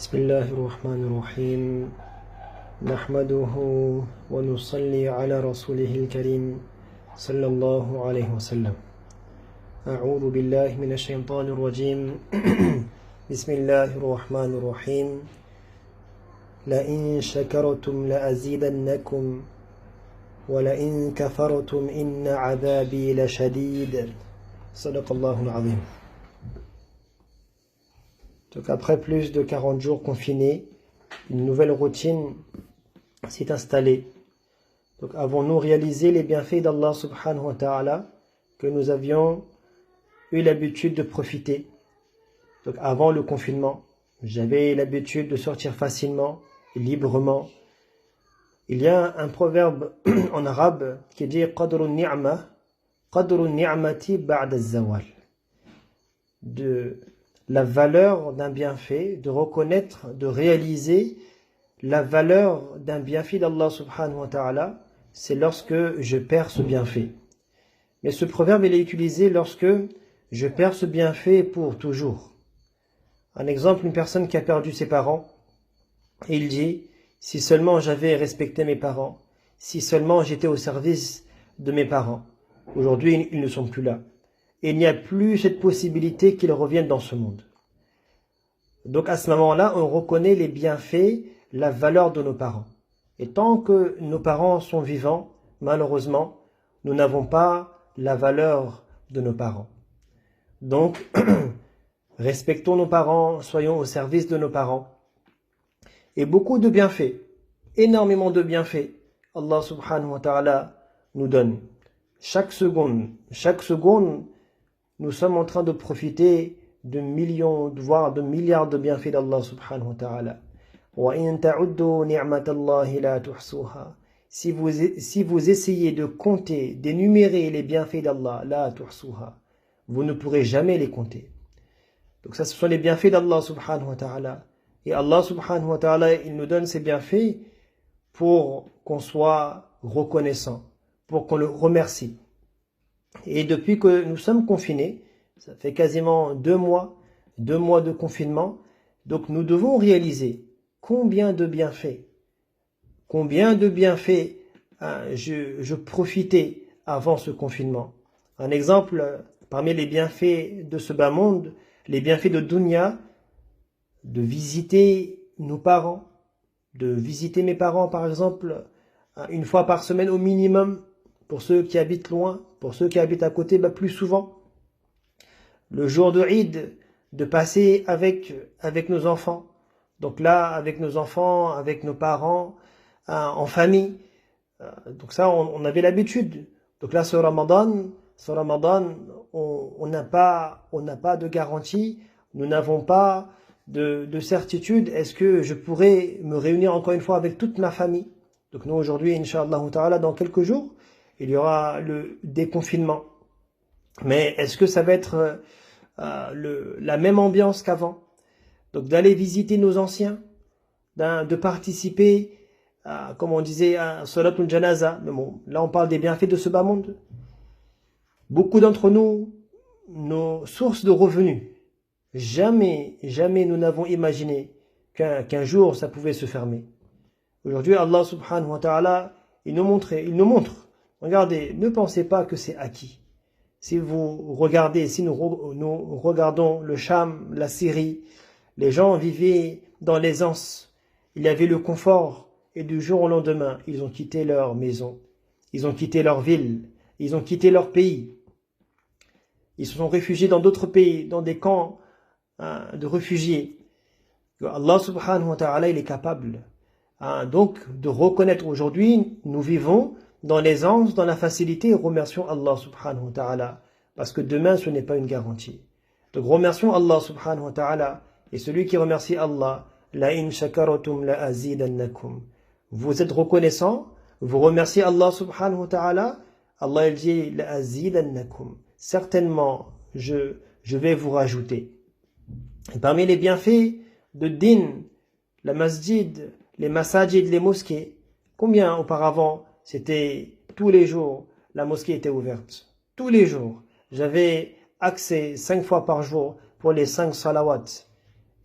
بسم الله الرحمن الرحيم نحمده ونصلي على رسوله الكريم صلى الله عليه وسلم أعوذ بالله من الشيطان الرجيم بسم الله الرحمن الرحيم لئن شكرتم لأزيدنكم ولئن كفرتم إن عذابي لشديد صدق الله العظيم. Donc après plus de 40 jours confinés, une nouvelle routine s'est installée. Donc avons-nous réalisé les bienfaits d'Allah subhanahu wa ta'ala que nous avions eu l'habitude de profiter. Donc avant le confinement, j'avais l'habitude de sortir facilement et librement. Il y a un proverbe en arabe qui dit qadrun ni'mati ba'da az-zawal. De la valeur d'un bienfait, de reconnaître, de réaliser la valeur d'un bienfait d'Allah subhanahu wa ta'ala, c'est lorsque je perds ce bienfait. Mais ce proverbe, il est utilisé lorsque je perds ce bienfait pour toujours. Un exemple, une personne qui a perdu ses parents, et il dit, si seulement j'avais respecté mes parents, si seulement j'étais au service de mes parents. Aujourd'hui, ils ne sont plus là. Et il n'y a plus cette possibilité qu'ils reviennent dans ce monde. Donc à ce moment-là, on reconnaît les bienfaits, la valeur de nos parents. Et tant que nos parents sont vivants, malheureusement, nous n'avons pas la valeur de nos parents. Donc, respectons nos parents, soyons au service de nos parents. Et beaucoup de bienfaits, énormément de bienfaits, Allah subhanahu wa ta'ala nous donne. Chaque seconde, nous sommes en train de profiter de millions, voire de milliards de bienfaits d'Allah subhanahu wa ta'ala. Si vous essayez de compter, d'énumérer les bienfaits d'Allah, la tuhsuha, vous ne pourrez jamais les compter. Donc ça, ce sont les bienfaits d'Allah subhanahu wa ta'ala. Et Allah subhanahu wa ta'ala, il nous donne ces bienfaits pour qu'on soit reconnaissant, pour qu'on le remercie. Et depuis que nous sommes confinés, ça fait quasiment 2 mois de confinement, donc nous devons réaliser combien de bienfaits je profitais avant ce confinement. Un exemple, parmi les bienfaits de ce bas monde, les bienfaits de dunya, de visiter nos parents, de visiter mes parents par exemple, une fois par semaine au minimum, pour ceux qui habitent loin, pour ceux qui habitent à côté, plus souvent. Le jour de Eid, de passer avec nos enfants. Donc là, avec nos enfants, avec nos parents, en famille. Donc ça, on avait l'habitude. Donc là, ce Ramadan, on n'a pas de garantie, nous n'avons pas de certitude. Est-ce que je pourrais me réunir encore une fois avec toute ma famille? Donc nous, aujourd'hui, Inch'Allah ta'ala, dans quelques jours, il y aura le déconfinement. Mais est-ce que ça va être la même ambiance qu'avant? Donc d'aller visiter nos anciens, de participer, comme on disait, à Salatul Janaza. Mais bon, là on parle des bienfaits de ce bas monde. Beaucoup d'entre nous, nos sources de revenus, jamais nous n'avons imaginé qu'un jour ça pouvait se fermer. Aujourd'hui, Allah subhanahu wa ta'ala, il nous montre. Regardez, ne pensez pas que c'est acquis. Si nous regardons le Cham, la Syrie, les gens vivaient dans l'aisance. Il y avait le confort. Et du jour au lendemain, ils ont quitté leur maison. Ils ont quitté leur ville. Ils ont quitté leur pays. Ils se sont réfugiés dans d'autres pays, dans des camps de réfugiés. Allah subhanahu wa ta'ala, il est capable. Donc, de reconnaître aujourd'hui, nous vivons dans l'aisance, dans la facilité, et remercions Allah subhanahu wa ta'ala. Parce que demain, ce n'est pas une garantie. Donc remercions Allah subhanahu wa ta'ala. Et celui qui remercie Allah, la in shakaratum la azidannakum. Vous êtes reconnaissant, vous remerciez Allah subhanahu wa ta'ala. Allah il dit la azidannakum. Certainement, je vais vous rajouter. Et parmi les bienfaits de din, la masjid, les masajid, les mosquées, combien auparavant c'était tous les jours, la mosquée était ouverte. Tous les jours. J'avais accès 5 fois par jour pour les 5 salawats.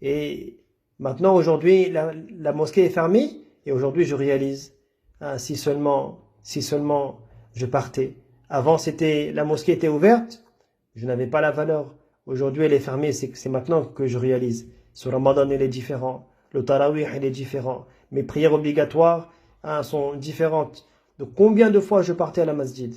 Et Maintenant, aujourd'hui, la mosquée est fermée et aujourd'hui, je réalise, si seulement je partais. Avant, la mosquée était ouverte, je n'avais pas la valeur. Aujourd'hui, elle est fermée, c'est maintenant que je réalise. Ce Ramadan, il est différent. Le Tarawih, il est différent. Mes prières obligatoires sont différentes. Donc, combien de fois je partais à la masjid?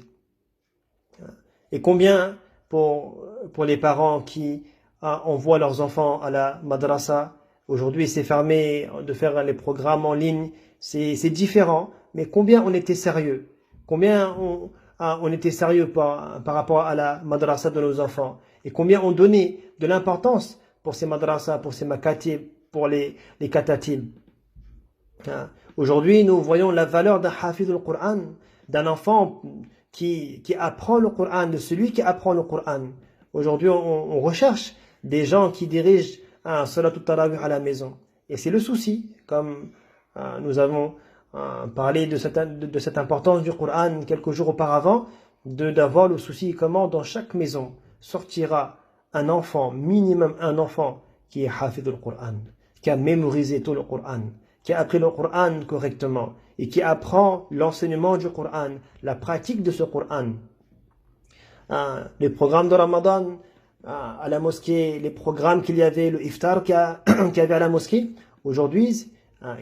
Et combien pour les parents qui envoient leurs enfants à la madrasa? Aujourd'hui, c'est fermé de faire les programmes en ligne. C'est différent. Mais combien on était sérieux? Combien on était sérieux par rapport à la madrasa de nos enfants? Et combien on donnait de l'importance pour ces madrasas, pour ces makatib, pour les katatib? Aujourd'hui, nous voyons la valeur d'un hafiz al-Qur'an, d'un enfant qui apprend le Qur'an, de celui qui apprend le Qur'an. Aujourd'hui, on recherche des gens qui dirigent un salatul tarawih à la maison. Et c'est le souci, comme nous avons parlé de cette importance du Qur'an quelques jours auparavant, d'avoir le souci comment dans chaque maison sortira un enfant, minimum un enfant, qui est hafiz al-Qur'an, qui a mémorisé tout le Qur'an, qui a appris le Qur'an correctement et qui apprend l'enseignement du Qur'an, la pratique de ce Qur'an. Les programmes de Ramadan à la mosquée, les programmes qu'il y avait, le iftar qu'il y avait à la mosquée, aujourd'hui,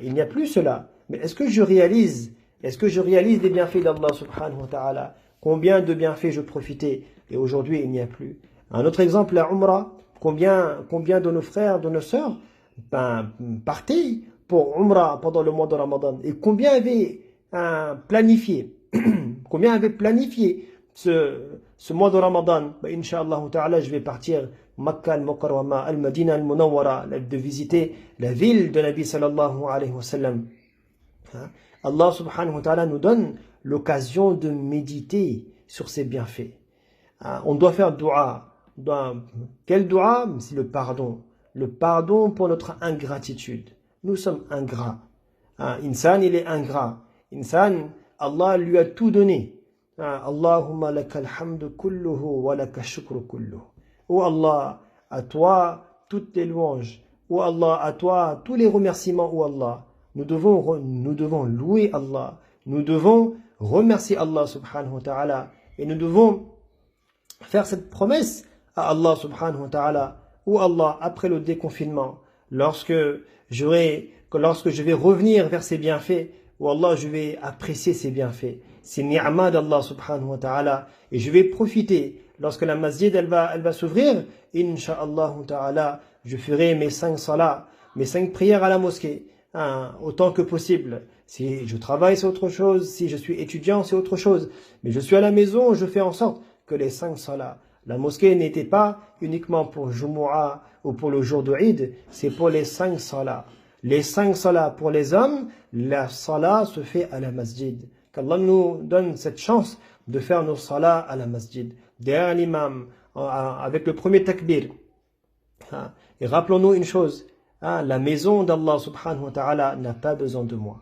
il n'y a plus cela. Mais est-ce que je réalise les bienfaits d'Allah subhanahu wa ta'ala? Combien de bienfaits je profitais? Et aujourd'hui, il n'y a plus. Un autre exemple, la Umrah. Combien de nos frères, de nos sœurs partaient pour Umrah pendant le mois de Ramadan? Et combien avaient planifié ce mois de Ramadan? Inch'Allah ta'ala, je vais partir Makkah al-Mukarrama, al-Madina al-Munawwara, de visiter la ville de Nabi sallallahu alayhi wa sallam. Allah subhanahu wa ta'ala nous donne l'occasion de méditer sur ses bienfaits. On doit faire dua. Quel dua? C'est le pardon. Le pardon pour notre ingratitude. Nous sommes ingrats. Insan, il est ingrat. Insan, Allah lui a tout donné. Allahumma lakal hamdu kulluhu wa lakal shukru kulluhu. Oh Allah, à toi toutes les louanges. Oh Allah, à toi tous les remerciements. Oh Allah, nous devons louer Allah. Nous devons remercier Allah subhanahu wa ta'ala. Et nous devons faire cette promesse à Allah subhanahu wa ta'ala. Oh Allah, après le déconfinement, lorsque je vais revenir vers ses bienfaits, oh Allah, je vais apprécier ses bienfaits. C'est ni'ma d'Allah subhanahu wa ta'ala. Et je vais profiter. Lorsque la masjid, elle va s'ouvrir, incha'Allah ta'ala, je ferai mes 5 salats, mes 5 prières à la mosquée, autant que possible. Si je travaille, c'est autre chose. Si je suis étudiant, c'est autre chose. Mais je suis à la maison, je fais en sorte que les 5 salats. La mosquée n'était pas uniquement pour Jumu'ah ou pour le jour de Eid, c'est pour les 5 salats. Les 5 salats pour les hommes, la salat se fait à la masjid. Qu'Allah nous donne cette chance de faire nos salats à la masjid, derrière l'imam, avec le premier takbir. Et rappelons-nous une chose, la maison d'Allah subhanahu wa ta'ala n'a pas besoin de moi.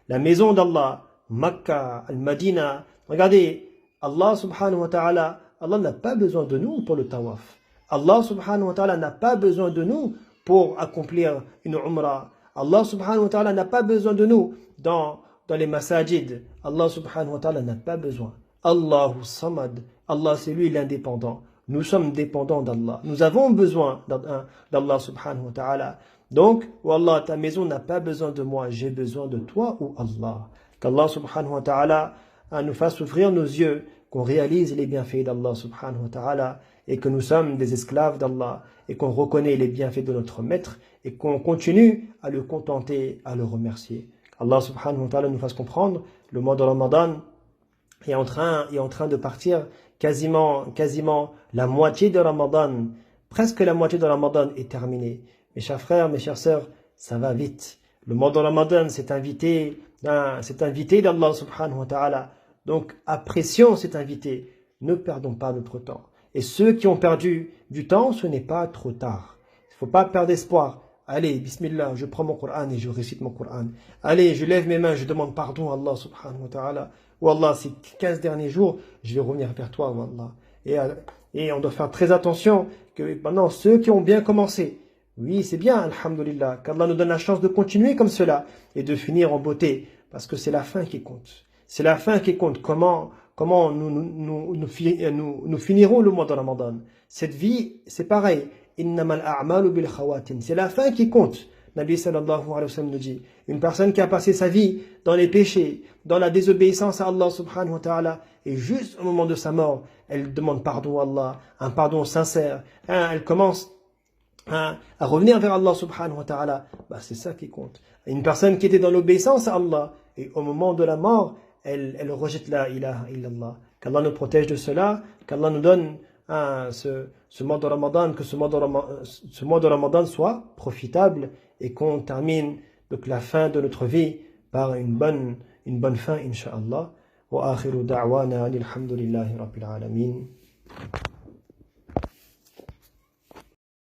La maison d'Allah, Makkah, Al-Madina, regardez, Allah subhanahu wa ta'ala, Allah n'a pas besoin de nous pour le tawaf. Allah subhanahu wa ta'ala n'a pas besoin de nous pour accomplir une umrah. Allah subhanahu wa ta'ala n'a pas besoin de nous dans les masajid. Allah subhanahu wa ta'ala n'a pas besoin. Allahu samad. Allah, c'est lui l'indépendant. Nous sommes dépendants d'Allah. Nous avons besoin d'Allah subhanahu wa ta'ala. Donc, oh Allah, ta maison n'a pas besoin de moi. J'ai besoin de toi, ou Allah. Qu'Allah subhanahu wa ta'ala nous fasse ouvrir nos yeux, qu'on réalise les bienfaits d'Allah subhanahu wa ta'ala, et que nous sommes des esclaves d'Allah, et qu'on reconnaît les bienfaits de notre maître, et qu'on continue à le contenter, à le remercier. Allah subhanahu wa ta'ala nous fasse comprendre le mois de Ramadan est en train de partir, quasiment la moitié de Ramadan, presque la moitié de Ramadan est terminée. Mes chers frères, mes chères sœurs, ça va vite. Le mois de Ramadan, c'est invité d'Allah subhanahu wa ta'ala. Donc, apprécions cet invité. Ne perdons pas notre temps. Et ceux qui ont perdu du temps, ce n'est pas trop tard. Il ne faut pas perdre espoir. Allez, bismillah, je prends mon Coran et je récite mon Coran. Allez, je lève mes mains, je demande pardon à Allah subhanahu wa ta'ala. Ou Allah, ces 15 derniers jours, je vais revenir vers toi, Wallah. Et on doit faire très attention que maintenant, ceux qui ont bien commencé, Oui, c'est bien, alhamdulillah, qu'Allah nous donne la chance de continuer comme cela et de finir en beauté, parce que c'est la fin qui compte. C'est la fin qui compte. Comment nous finirons le mois de Ramadan. Cette vie, c'est pareil. Innamal a'malu bil khawatim. C'est la fin qui compte. Nabi sallallahu alayhi wa sallam nous dit, une personne qui a passé sa vie dans les péchés, dans la désobéissance à Allah subhanahu wa ta'ala, et juste au moment de sa mort, elle demande pardon à Allah, un pardon sincère. Elle commence à revenir vers Allah subhanahu wa ta'ala, c'est ça qui compte. Une personne qui était dans l'obéissance à Allah, et au moment de la mort, elle rejette la ilaha illallah. Qu'Allah nous protège de cela, qu'Allah nous donne ce mois de Ramadan, que ce mois de Ramadan soit profitable et qu'on termine donc la fin de notre vie par une bonne fin, incha'Allah. Wa akhiru da'wana alhamdulillahi rabbil alamin.